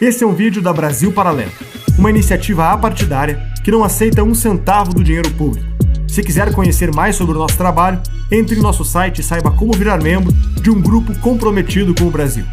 Esse é um vídeo da Brasil Paralelo, uma iniciativa apartidária que não aceita um centavo do dinheiro público. Se quiser conhecer mais sobre o nosso trabalho, entre em nosso site e saiba como virar membro de um grupo comprometido com o Brasil.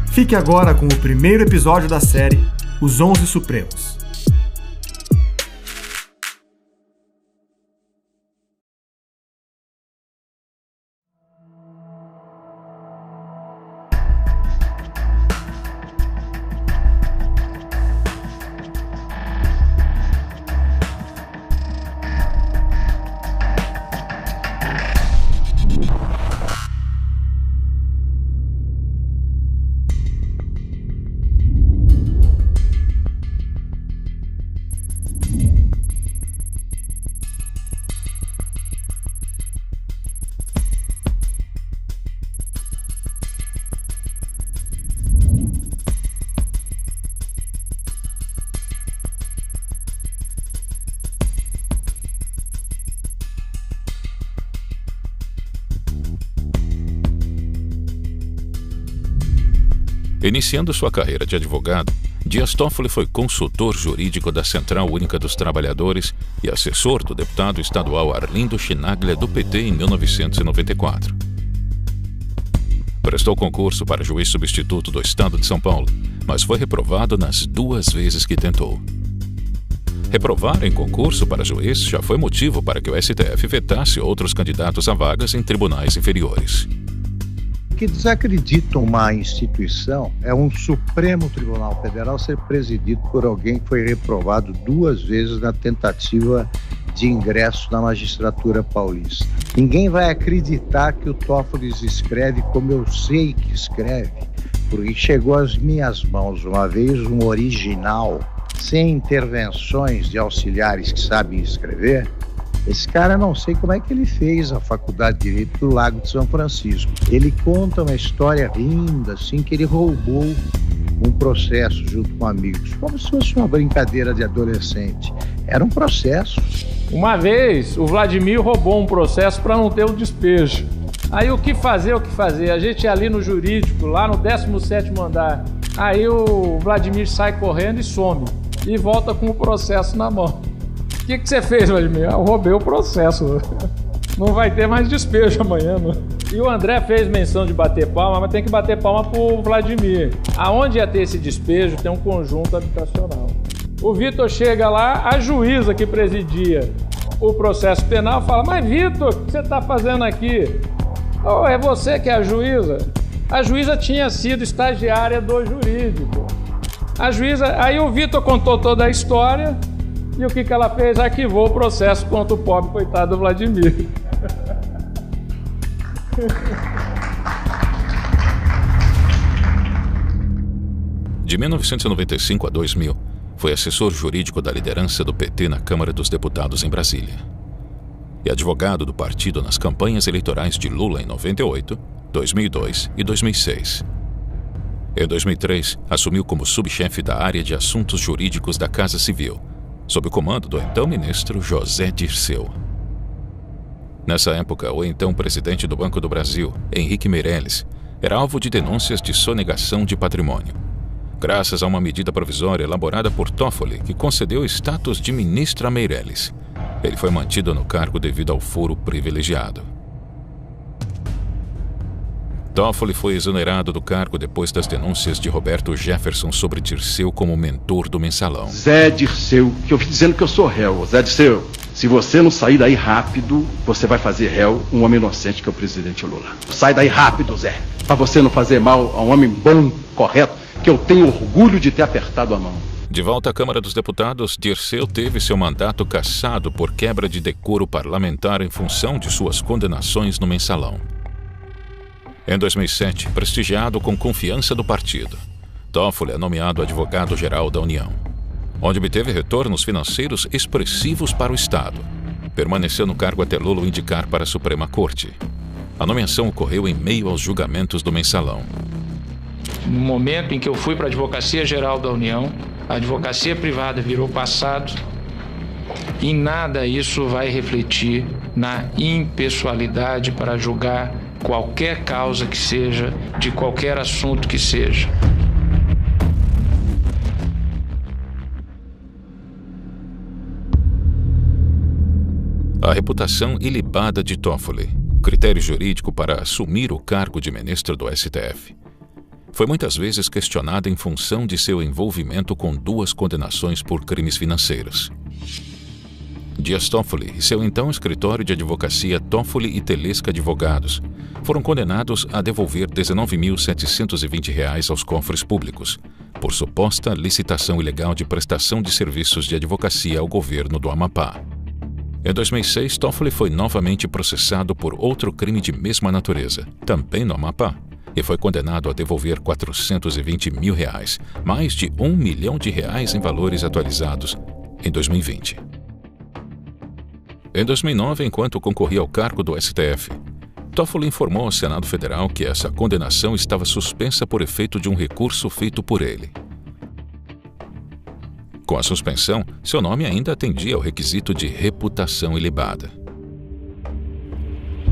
Fique agora com o primeiro episódio da série Os 11 Supremos. Iniciando sua carreira de advogado, Dias Toffoli foi consultor jurídico da Central Única dos Trabalhadores e assessor do deputado estadual Arlindo Chinaglia do PT em 1994. Prestou concurso para juiz substituto do Estado de São Paulo, mas foi reprovado nas 2 vezes que tentou. Reprovar em concurso para juiz já foi motivo para que o STF vetasse outros candidatos a vagas em tribunais inferiores. Que desacredita uma instituição é um Supremo Tribunal Federal ser presidido por alguém que foi reprovado 2 vezes na tentativa de ingresso na magistratura paulista. Ninguém vai acreditar que o Toffoli escreve como eu sei que escreve, porque chegou às minhas mãos uma vez um original, sem intervenções de auxiliares que sabem escrever. Esse cara, não sei como é que ele fez a faculdade de Direito do Lago de São Francisco. Ele conta uma história linda, assim, que ele roubou um processo junto com amigos, como se fosse uma brincadeira de adolescente. Era um processo. Uma vez, o Vladimir roubou um processo para não ter um despejo. Aí o que fazer? A gente ia ali no jurídico, lá no 17º andar. Aí o Vladimir sai correndo e some. E volta com o processo na mão. O que você fez, Vladimir? Eu roubei o processo. Não vai ter mais despejo amanhã. Não. E o André fez menção de bater palma, mas tem que bater palma pro Vladimir. Aonde ia ter esse despejo, tem um conjunto habitacional. O Vitor chega lá, a juíza que presidia o processo penal fala: mas Vitor, o que você está fazendo aqui? Oh, é você que é a juíza? A juíza tinha sido estagiária do jurídico. A juíza... Aí o Vitor contou toda a história. E o que ela fez? Arquivou o processo contra o pobre coitado do Vladimir. De 1995 a 2000, foi assessor jurídico da liderança do PT na Câmara dos Deputados em Brasília. E advogado do partido nas campanhas eleitorais de Lula em 98, 2002 e 2006. Em 2003, assumiu como subchefe da área de assuntos jurídicos da Casa Civil, sob o comando do então ministro José Dirceu. Nessa época, o então presidente do Banco do Brasil, Henrique Meirelles, era alvo de denúncias de sonegação de patrimônio, graças a uma medida provisória elaborada por Toffoli que concedeu status de ministro a Meirelles. Ele foi mantido no cargo devido ao foro privilegiado. Toffoli foi exonerado do cargo depois das denúncias de Roberto Jefferson sobre Dirceu como mentor do mensalão. Zé Dirceu, que eu fico dizendo que eu sou réu. Zé Dirceu, se você não sair daí rápido, você vai fazer réu um homem inocente que é o presidente Lula. Sai daí rápido, Zé, para você não fazer mal a um homem bom, correto, que eu tenho orgulho de ter apertado a mão. De volta à Câmara dos Deputados, Dirceu teve seu mandato cassado por quebra de decoro parlamentar em função de suas condenações no mensalão. Em 2007, prestigiado com confiança do partido, Toffoli é nomeado advogado-geral da União, onde obteve retornos financeiros expressivos para o Estado. Permaneceu no cargo até Lula o indicar para a Suprema Corte. A nomeação ocorreu em meio aos julgamentos do mensalão. No momento em que eu fui para a Advocacia Geral da União, a advocacia privada virou passado. Em nada isso vai refletir na impessoalidade para julgar qualquer causa que seja, de qualquer assunto que seja. A reputação ilibada de Toffoli, critério jurídico para assumir o cargo de ministro do STF, foi muitas vezes questionada em função de seu envolvimento com 2 condenações por crimes financeiros. Dias Toffoli e seu então escritório de advocacia Toffoli e Telesca Advogados foram condenados a devolver R$ 19.720 aos cofres públicos, por suposta licitação ilegal de prestação de serviços de advocacia ao governo do Amapá. Em 2006, Toffoli foi novamente processado por outro crime de mesma natureza, também no Amapá, e foi condenado a devolver R$ 420 mil, mais de R$ 1 milhão em valores atualizados, em 2020. Em 2009, enquanto concorria ao cargo do STF, Toffoli informou ao Senado Federal que essa condenação estava suspensa por efeito de um recurso feito por ele. Com a suspensão, seu nome ainda atendia ao requisito de reputação ilibada.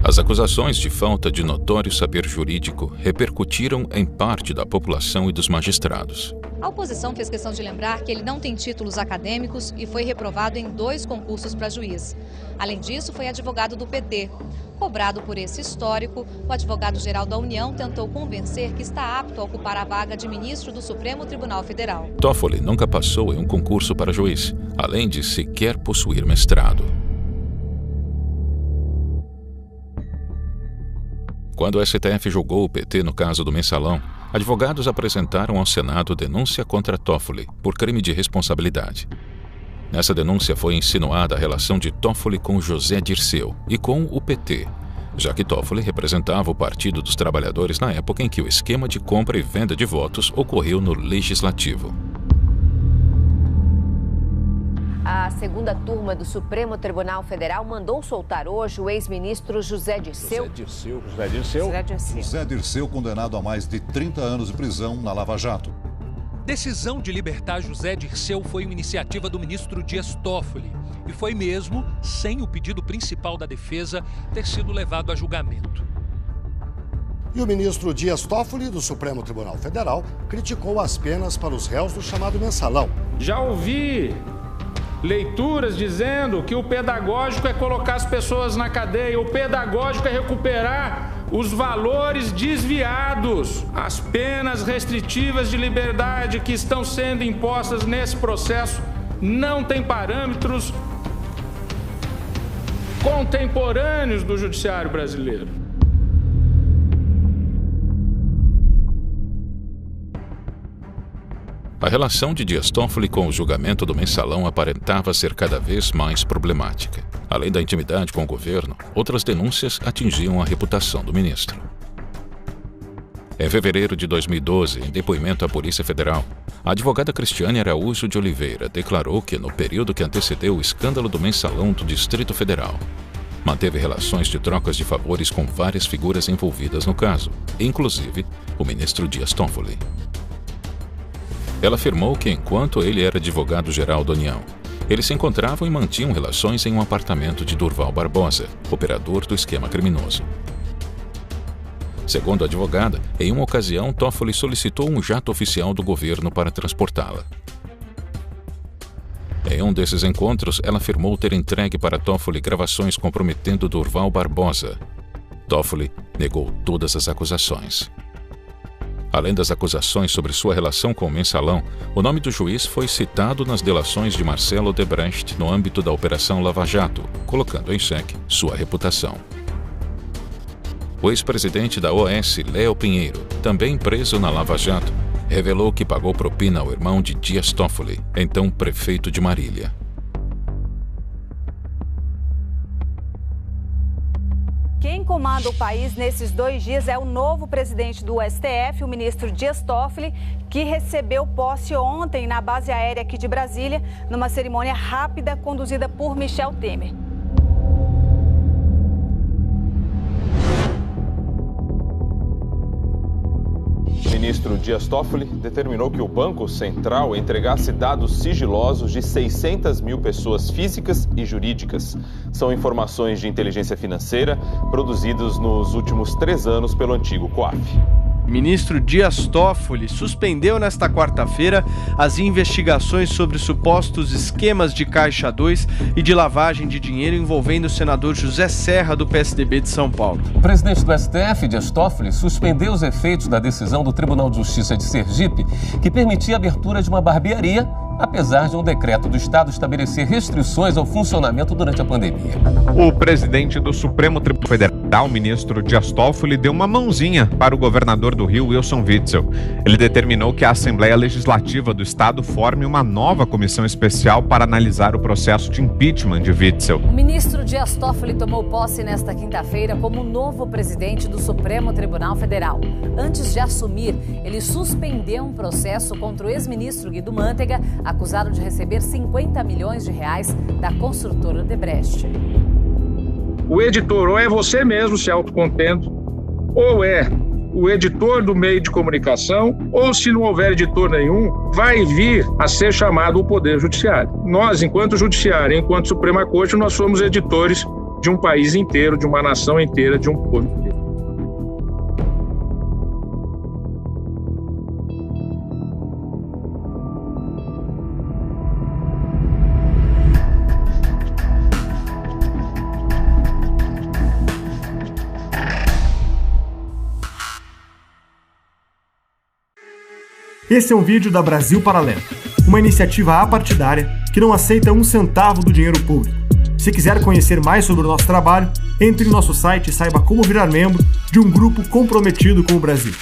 As acusações de falta de notório saber jurídico repercutiram em parte da população e dos magistrados. A oposição fez questão de lembrar que ele não tem títulos acadêmicos e foi reprovado em 2 concursos para juiz. Além disso, foi advogado do PT. Cobrado por esse histórico, o advogado-geral da União tentou convencer que está apto a ocupar a vaga de ministro do Supremo Tribunal Federal. Toffoli nunca passou em um concurso para juiz, além de sequer possuir mestrado. Quando o STF julgou o PT no caso do Mensalão, advogados apresentaram ao Senado denúncia contra Toffoli por crime de responsabilidade. Nessa denúncia foi insinuada a relação de Toffoli com José Dirceu e com o PT, já que Toffoli representava o Partido dos Trabalhadores na época em que o esquema de compra e venda de votos ocorreu no Legislativo. A segunda turma do Supremo Tribunal Federal mandou soltar hoje o ex-ministro José Dirceu. José Dirceu, condenado a mais de 30 anos de prisão na Lava Jato. Decisão de libertar José Dirceu foi uma iniciativa do ministro Dias Toffoli e foi mesmo sem o pedido principal da defesa ter sido levado a julgamento. E o ministro Dias Toffoli, do Supremo Tribunal Federal, criticou as penas para os réus do chamado Mensalão. Já ouvi leituras dizendo que o pedagógico é colocar as pessoas na cadeia, o pedagógico é recuperar os valores desviados. As penas restritivas de liberdade que estão sendo impostas nesse processo não têm parâmetros contemporâneos do judiciário brasileiro. A relação de Dias Toffoli com o julgamento do Mensalão aparentava ser cada vez mais problemática. Além da intimidade com o governo, outras denúncias atingiam a reputação do ministro. Em fevereiro de 2012, em depoimento à Polícia Federal, a advogada Cristiane Araújo de Oliveira declarou que, no período que antecedeu o escândalo do Mensalão do Distrito Federal, manteve relações de trocas de favores com várias figuras envolvidas no caso, inclusive o ministro Dias Toffoli. Ela afirmou que, enquanto ele era advogado-geral da União, eles se encontravam e mantinham relações em um apartamento de Durval Barbosa, operador do esquema criminoso. Segundo a advogada, em uma ocasião, Toffoli solicitou um jato oficial do governo para transportá-la. Em um desses encontros, ela afirmou ter entregue para Toffoli gravações comprometendo Durval Barbosa. Toffoli negou todas as acusações. Além das acusações sobre sua relação com o Mensalão, o nome do juiz foi citado nas delações de Marcelo Odebrecht no âmbito da Operação Lava Jato, colocando em xeque sua reputação. O ex-presidente da OAS, Léo Pinheiro, também preso na Lava Jato, revelou que pagou propina ao irmão de Dias Toffoli, então prefeito de Marília. Quem comanda o país nesses 2 dias é o novo presidente do STF, o ministro Dias Toffoli, que recebeu posse ontem na base aérea aqui de Brasília, numa cerimônia rápida conduzida por Michel Temer. O ministro Dias Toffoli determinou que o Banco Central entregasse dados sigilosos de 600 mil pessoas físicas e jurídicas. São informações de inteligência financeira produzidas nos últimos 3 anos pelo antigo COAF. O ministro Dias Toffoli suspendeu nesta quarta-feira as investigações sobre supostos esquemas de Caixa 2 e de lavagem de dinheiro envolvendo o senador José Serra, do PSDB de São Paulo. O presidente do STF, Dias Toffoli, suspendeu os efeitos da decisão do Tribunal de Justiça de Sergipe, que permitia a abertura de uma barbearia, apesar de um decreto do Estado estabelecer restrições ao funcionamento durante a pandemia. O presidente do Supremo Tribunal Federal, ministro Dias Toffoli, deu uma mãozinha para o governador do Rio, Wilson Witzel. Ele determinou que a Assembleia Legislativa do Estado forme uma nova comissão especial para analisar o processo de impeachment de Witzel. O ministro Dias Toffoli tomou posse nesta quinta-feira como novo presidente do Supremo Tribunal Federal. Antes de assumir, ele suspendeu um processo contra o ex-ministro Guido Mantega, acusado de receber 50 milhões de reais da construtora Odebrecht. O editor ou é você mesmo se autocontendo, ou é o editor do meio de comunicação, ou se não houver editor nenhum, vai vir a ser chamado o Poder Judiciário. Nós, enquanto Judiciário, enquanto Suprema Corte, nós somos editores de um país inteiro, de uma nação inteira, de um povo inteiro. Esse é um vídeo da Brasil Paralelo, uma iniciativa apartidária que não aceita um centavo do dinheiro público. Se quiser conhecer mais sobre o nosso trabalho, entre em nosso site e saiba como virar membro de um grupo comprometido com o Brasil.